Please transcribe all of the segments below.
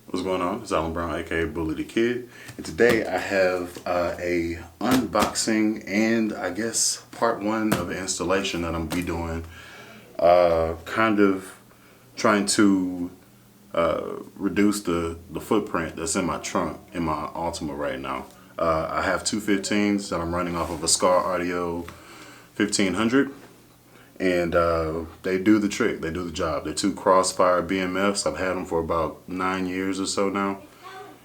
What's going on? It's Alan Brown, aka Bully the Kid, and today I have a unboxing and I guess part one of an installation that I'm gonna be doing. Kind of trying to reduce the footprint that's in my trunk in my Altima right now. I have two 15s that I'm running off of a Skar Audio 1500. And they do the trick, they do the job. They're two Crossfire BMFs. I've had them for about 9 years or so now,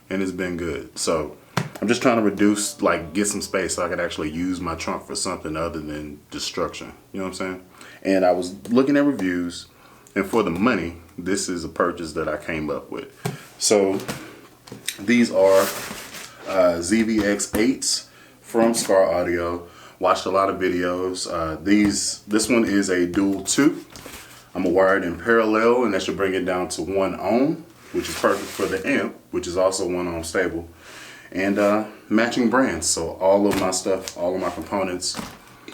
and it's been good. So I'm just trying to reduce, get some space so I could actually use my trunk for something other than destruction. You know what I'm saying? And I was looking at reviews, and for the money, this is a purchase that I came up with. So these are Zvx-8s from Skar Audio. Watched a lot of videos. This one is a dual 2. I'm wired in parallel, and that should bring it down to 1 ohm, which is perfect for the amp, which is also 1 ohm stable. And matching brands, so all of my stuff, all of my components,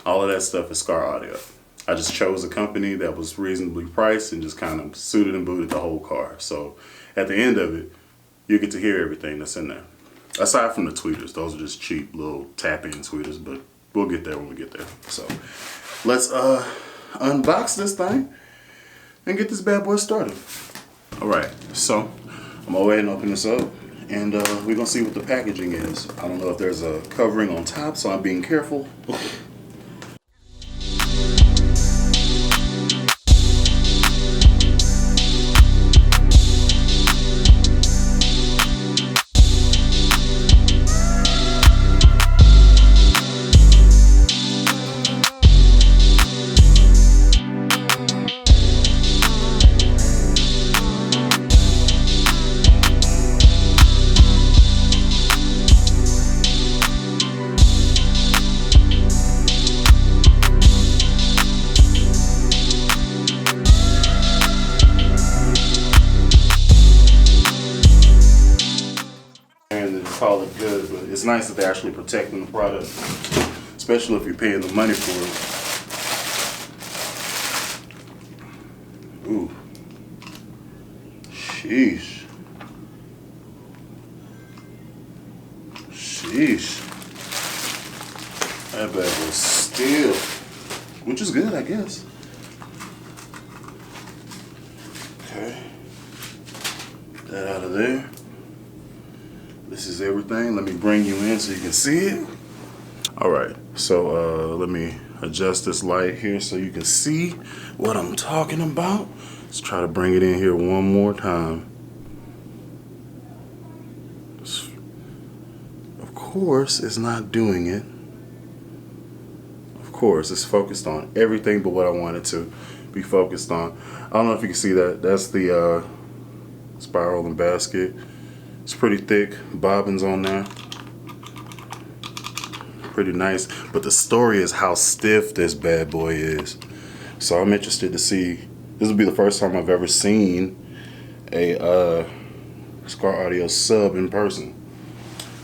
all of that stuff is Skar Audio. I just chose a company that was reasonably priced and just kind of suited and booted the whole car. So at the end of it, you get to hear everything that's in there. Aside from the tweeters, those are just cheap little tap-in tweeters, but we'll get there when we get there. So let's unbox this thing and get this bad boy started. All right, so I'm gonna go ahead and open this up, and we're gonna see what the packaging is. I don't know if there's a covering on top, so I'm being careful. Call it good, but it's nice that they're actually protecting the product, especially if you're paying the money for it. Ooh, sheesh, that bag was steel, which is good, I guess. Okay, get that out of there. This is everything. Let me bring you in so you can see it. All right, so let me adjust this light here so you can see what I'm talking about. Let's try to bring it in here one more time. Of course, it's not doing it. Of course, it's focused on everything but what I want it to be focused on. I don't know if you can see that. That's the spiral and basket. It's pretty thick, bobbins on there. Pretty nice, but the story is how stiff this bad boy is. So I'm interested to see. This will be the first time I've ever seen a Skar Audio sub in person.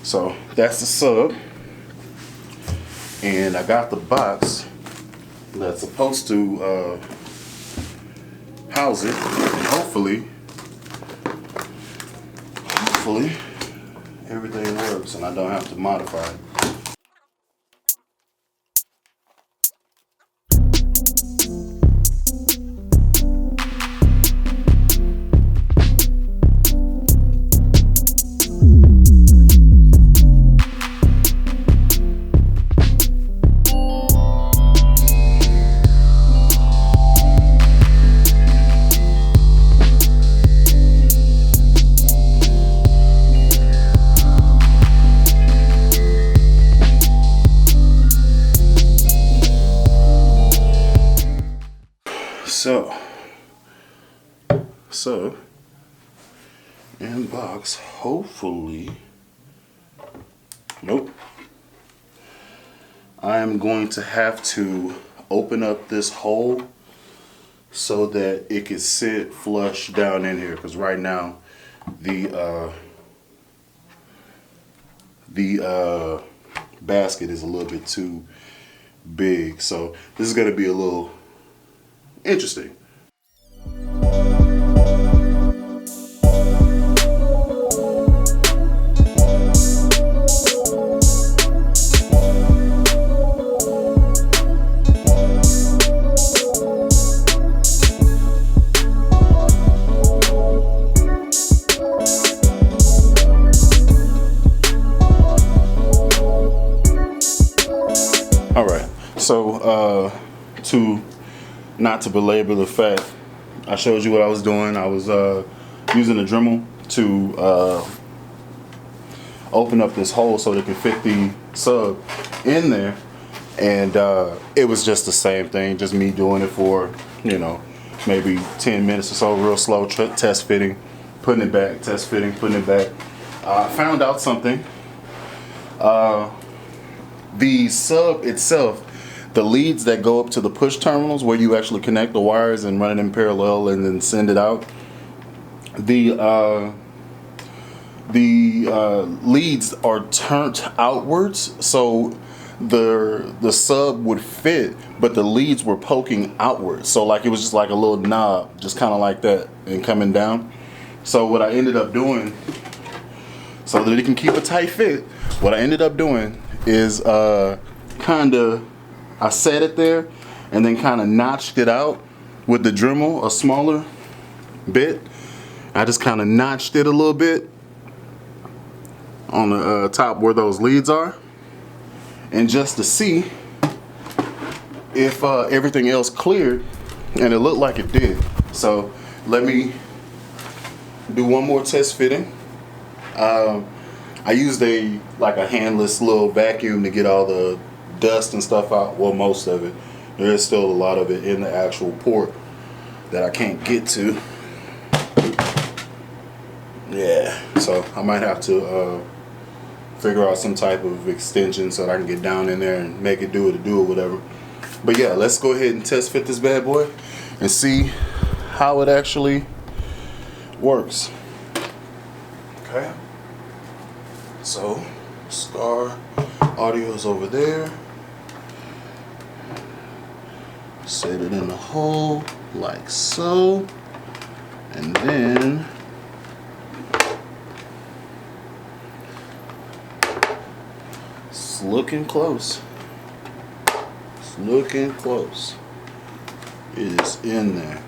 So that's the sub, and I got the box that's supposed to house it, and hopefully everything works and I don't have to modify it. So in box, hopefully, nope. I am going to have to open up this hole so that it can sit flush down in here, because right now the basket is a little bit too big, so this is going to be a little interesting. So not to belabor the fact, I showed you what I was doing. I was using a Dremel to open up this hole so they could fit the sub in there, and it was just the same thing, just me doing it for, you know, maybe 10 minutes or so, real slow, test fitting, putting it back, test fitting, putting it back. I found out something. The sub itself, the leads that go up to the push terminals where you actually connect the wires and run it in parallel and then send it out, the leads are turned outwards, so the sub would fit, but the leads were poking outwards. So like it was just like a little knob, just kind of like that, and coming down. So what I ended up doing, so that it can keep a tight fit, what I ended up doing is I set it there and then kind of notched it out with the Dremel, a smaller bit. I just kind of notched it a little bit on the top where those leads are, and just to see if everything else cleared, and it looked like it did. So let me do one more test fitting. I used a handless little vacuum to get all the dust and stuff out. Well, most of it. There is still a lot of it in the actual port that I can't get to. Yeah, so I might have to figure out some type of extension so that I can get down in there and make it do or whatever. But yeah, let's go ahead and test fit this bad boy and see how it actually works. Okay. So, Skar audio is over there. Set it in the hole like so, and then it's looking close. It's looking close. It is in there.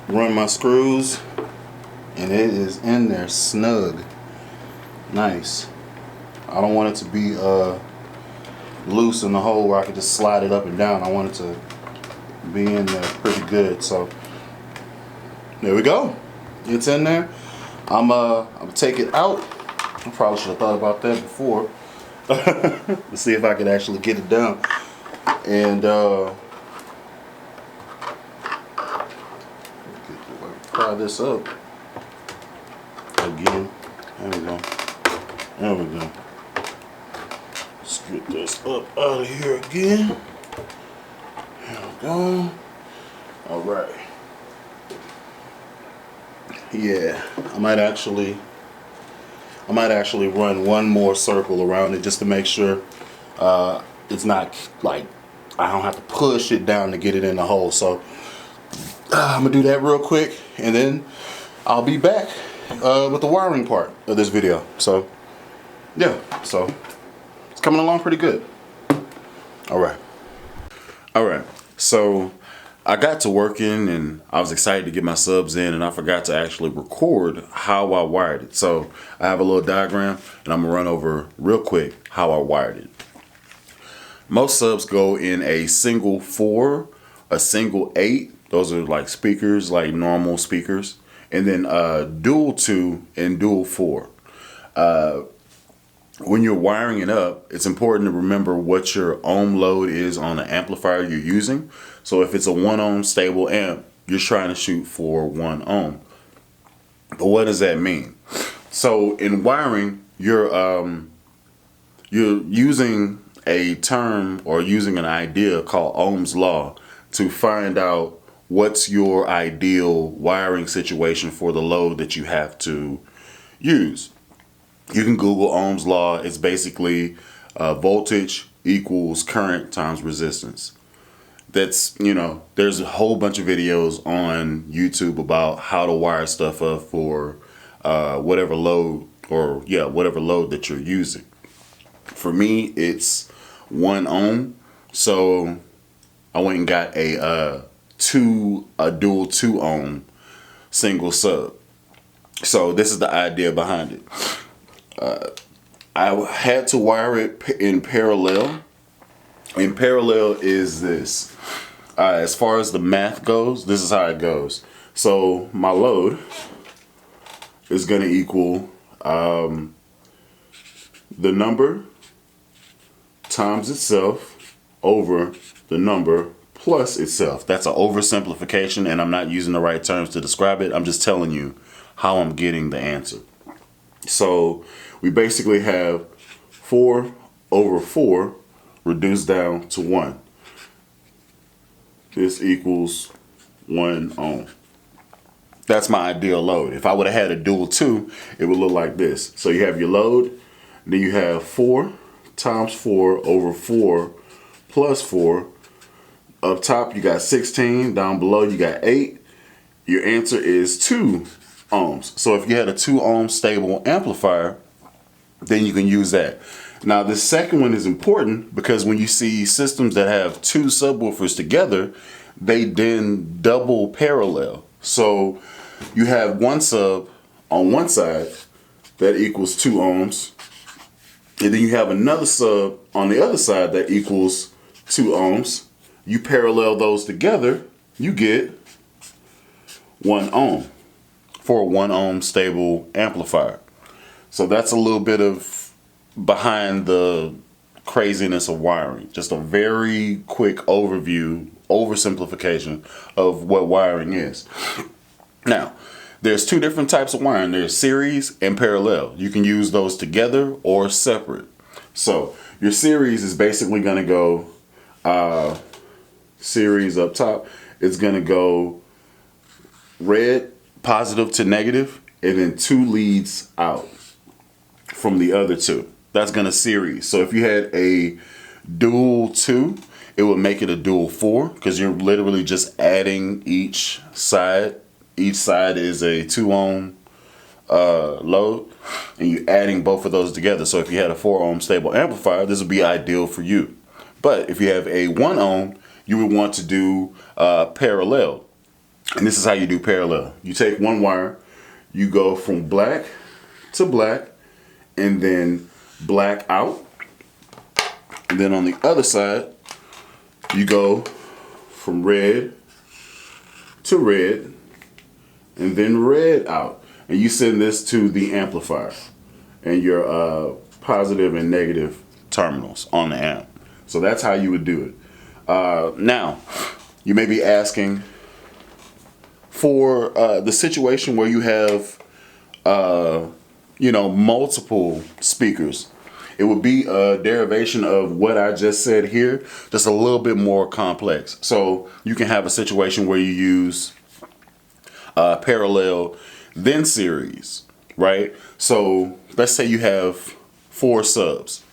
Run my screws, and it is in there snug. Nice. I don't want it to be loose in the hole where I could just slide it up and down. I want it to be in there pretty good. So there we go. It's in there. I'm gonna take it out. I probably should have thought about that before. To see if I could actually get it down. And pry this up again. There we go. There we go. Let's get this up out of here again. There we go. All right. Yeah, I might actually run one more circle around it just to make sure it's not like I don't have to push it down to get it in the hole. So I'm gonna do that real quick, and then I'll be back with the wiring part of this video. So yeah, so it's coming along pretty good. All right, so I got to working and I was excited to get my subs in, and I forgot to actually record how I wired it. So I have a little diagram, and I'm gonna run over real quick how I wired it. Most subs go in a single 4, a single 8. Those are like speakers, like normal speakers. And then dual 2 and dual 4. When you're wiring it up, it's important to remember what your ohm load is on the amplifier you're using. So if it's a 1 ohm stable amp, you're trying to shoot for 1 ohm. But what does that mean? So in wiring, you're using a term or using an idea called Ohm's law to find out what's your ideal wiring situation for the load that you have to use. You can Google Ohm's law. It's basically voltage equals current times resistance. That's, you know, there's a whole bunch of videos on YouTube about how to wire stuff up for whatever load that you're using. For me, it's 1 ohm. So I went and got a dual 2 ohm single sub. So this is the idea behind it. I had to wire it in parallel. In parallel is this. As far as the math goes, this is how it goes. So my load is going to equal the number times itself over the number plus itself. That's an oversimplification, and I'm not using the right terms to describe it. I'm just telling you how I'm getting the answer. So we basically have 4 over 4 reduced down to 1. This equals 1 ohm. That's my ideal load. If I would have had a dual 2, it would look like this. So you have your load, then you have 4 times 4 over 4 plus 4. Up top you got 16, down below you got 8. Your answer is 2 ohms. So if you had a 2 ohm stable amplifier, then you can use that. Now this second one is important because when you see systems that have 2 subwoofers together, they then double parallel. So you have one sub on one side that equals 2 ohms, and then you have another sub on the other side that equals 2 ohms. You parallel those together, you get 1 ohm for a 1 ohm stable amplifier. So that's a little bit of behind the craziness of wiring. Just a very quick overview, oversimplification of what wiring is. Now, there's 2 different types of wiring. There's series and parallel. You can use those together or separate. So your series is basically going to go series up top. It's going to go red, positive to negative, and then 2 leads out from the other 2. That's going to series. So if you had a dual 2, it would make it a dual 4 because you're literally just adding each side. Each side is a 2 ohm load, and you're adding both of those together. So if you had a 4 ohm stable amplifier, this would be ideal for you. But if you have a 1 ohm, you would want to do parallel. And this is how you do parallel. You take one wire, you go from black to black, and then black out. And then on the other side, you go from red to red, and then red out. And you send this to the amplifier and your positive and negative terminals on the amp. So that's how you would do it. Now, you may be asking, for the situation where you have multiple speakers, it would be a derivation of what I just said here, just a little bit more complex. So you can have a situation where you use parallel, then series, right? So let's say you have 4 subs,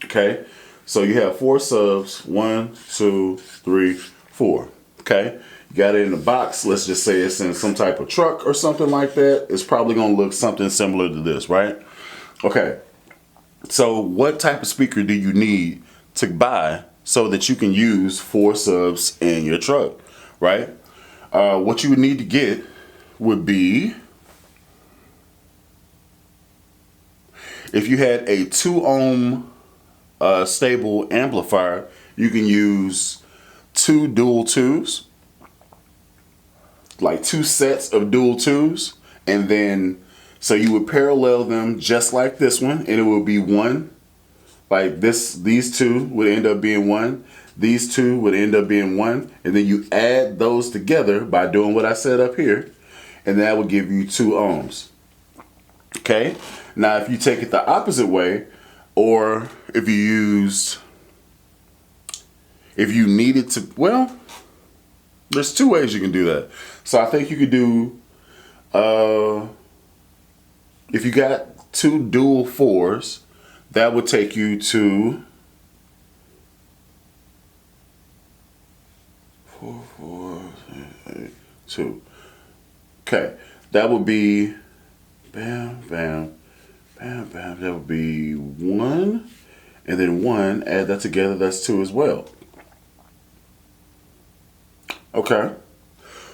okay? So you have 4 subs, 1, 2, 3, 4, okay? You got it in a box. Let's just say it's in some type of truck or something like that. It's probably going to look something similar to this, right? Okay. So what type of speaker do you need to buy so that you can use 4 subs in your truck, right? What you would need to get would be, if you had a 2 ohm stable amplifier, you can use 2 dual 2s, like 2 sets of dual 2s, and then so you would parallel them just like this one, and it would be 1 like this. These 2 would end up being 1, these 2 would end up being 1, and then you add those together by doing what I said up here, and that would give you 2 ohms. Okay, now if you take it the opposite way, or if you needed to, well, there's 2 ways you can do that. So I think you could do, if you got 2 dual 4s, that would take you to 4, 4, 8, 2. Okay, that would be bam, bam, bam, bam. That would be 1, and then 1. Add that together. That's 2 as well. Okay.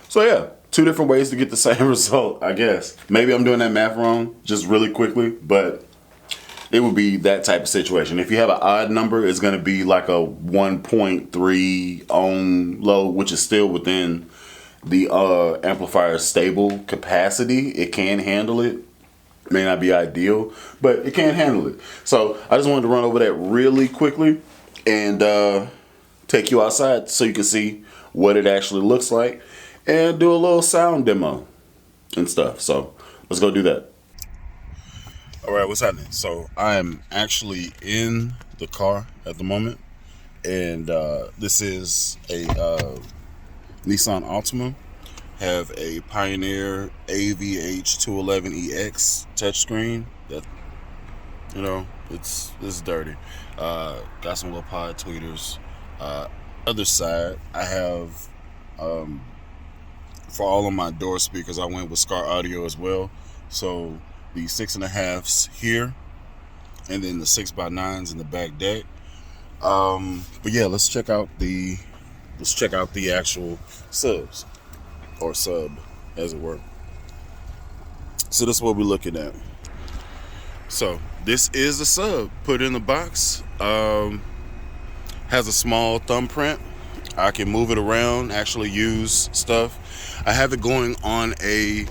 So yeah, 2 different ways to get the same result, I guess. Maybe I'm doing that math wrong, just really quickly, but it would be that type of situation. If you have an odd number, it's going to be like a 1.3 ohm load, which is still within the amplifier's stable capacity. It can handle it. May not be ideal, but it can handle it. So I just wanted to run over that really quickly and take you outside so you can see what it actually looks like and do a little sound demo and stuff. So let's go do that. All right, what's happening? So I am actually in the car at the moment, and this is a Nissan Altima. Have a Pioneer AVH211EX touchscreen. That, you know, it's dirty. Got some little pod tweeters. Other side, I have for all of my door speakers, I went with Skar audio as well. So the 6.5s here, and then the 6x9s in the back deck. But yeah, let's check out the actual subs, or sub as it were. So this is what we're looking at. So this is a sub put in the box. Has a small thumbprint. I can move it around, actually use stuff. I have it going on a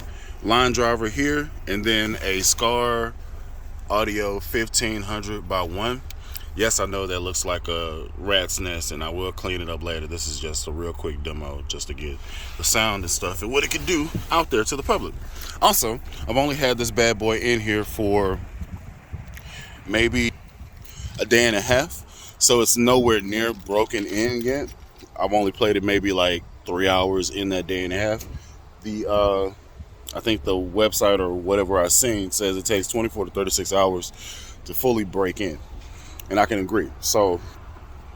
line driver here, and then a Skar audio 1500x1. Yes, I know that looks like a rat's nest, and I will clean it up later. This is just a real quick demo just to get the sound and stuff and what it can do out there to the public. Also, I've only had this bad boy in here for maybe a day and a half, so it's nowhere near broken in yet. I've only played it maybe like 3 hours in that day and a half. I think the website or whatever I've seen says it takes 24 to 36 hours to fully break in. And I can agree. So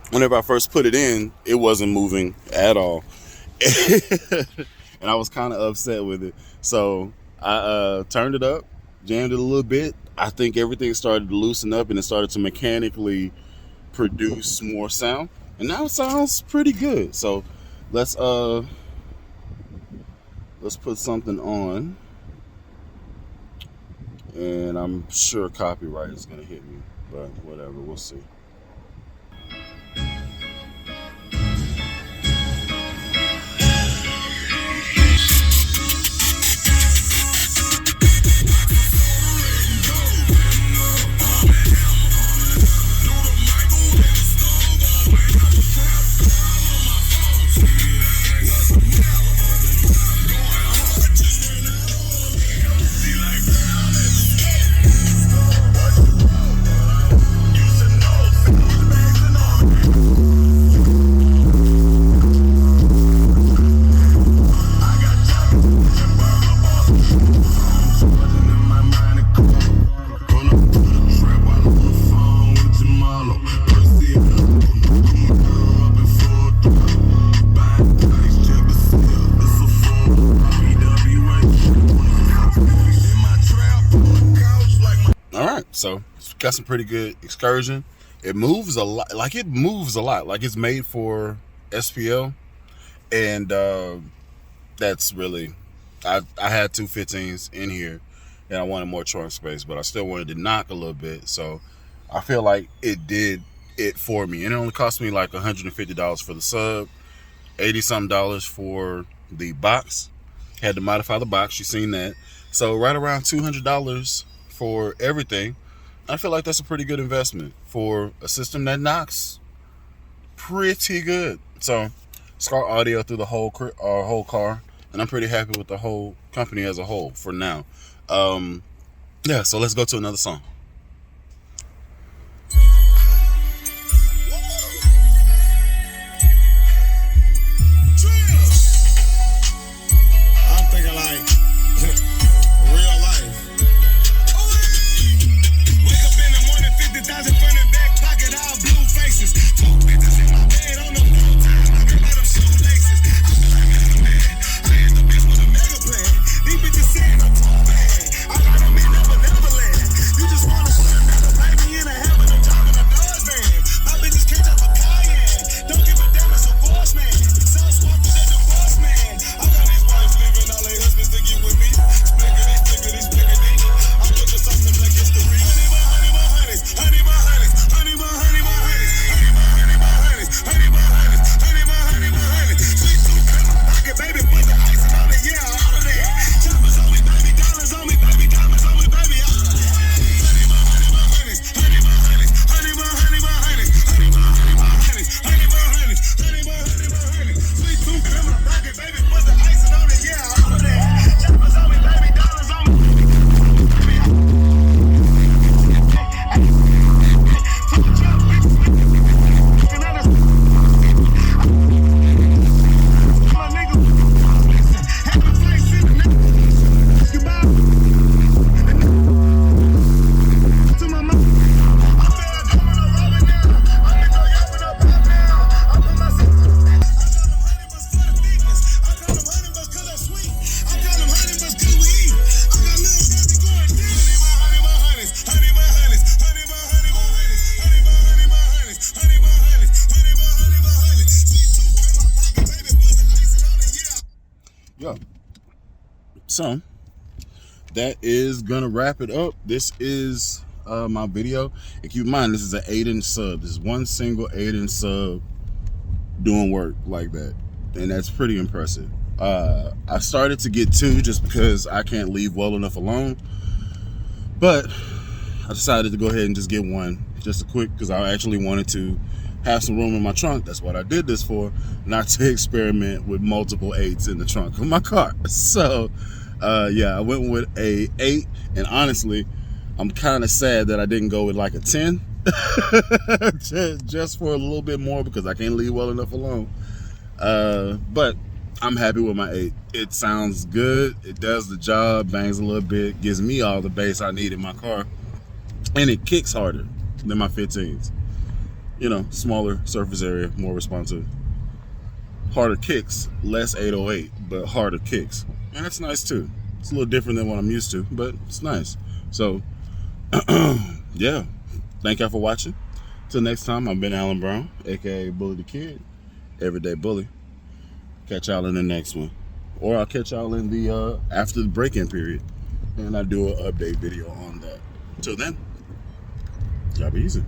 whenever I first put it in, it wasn't moving at all. And I was kind of upset with it. So I turned it up, jammed it a little bit. I think everything started to loosen up, and it started to mechanically produce more sound. And now it sounds pretty good. So let's put something on. And I'm sure copyright is gonna hit me, but whatever, we'll see. So it's got some pretty good excursion. It moves a lot. Like it's made for SPL, and that's really. I had two 15s in here, and I wanted more trunk space, but I still wanted to knock a little bit. So I feel like it did it for me, and it only cost me like $150 for the sub, $80-something for the box. Had to modify the box. You seen that? So right around $200 for everything. I feel like that's a pretty good investment for a system that knocks pretty good. So, Skar audio through the whole car, and I'm pretty happy with the whole company as a whole for now. Yeah, so let's go to another song. I'm thinking like real life. Wake up in the morning, 50,000 front and back pocket, all blue faces. Two bitches in my bed on the full time. I can buy them shoelaces. I feel like man. I had the bitch with a mega plan. These bitches saying I'm too bad. I got them in never land. You just So that is gonna wrap it up. This is my video, and keep in mind this is an 8-inch sub. This is one single 8-inch sub doing work like that, and that's pretty impressive. I started to get 2 just because I can't leave well enough alone, but I decided to go ahead and just get 1 just a quick, because I actually wanted to have some room in my trunk. That's what I did this for, not to experiment with multiple 8s in the trunk of my car. So yeah, I went with a 8, and honestly I'm kind of sad that I didn't go with like a 10 just for a little bit more, because I can't leave well enough alone. But I'm happy with my 8. It sounds good, it does the job, bangs a little bit, gives me all the bass I need in my car, and it kicks harder than my 15s. You know, smaller surface area, more responsive, harder kicks, less 808, but harder kicks, and that's nice too. It's a little different than what I'm used to, but it's nice. So yeah, thank y'all for watching. Till next time, I've been Alan Brown, aka Bully the Kid, Everyday Bully. Catch y'all in the next one, or I'll catch y'all in the after the break-in period, and I do an update video on that. Till then, y'all be easy.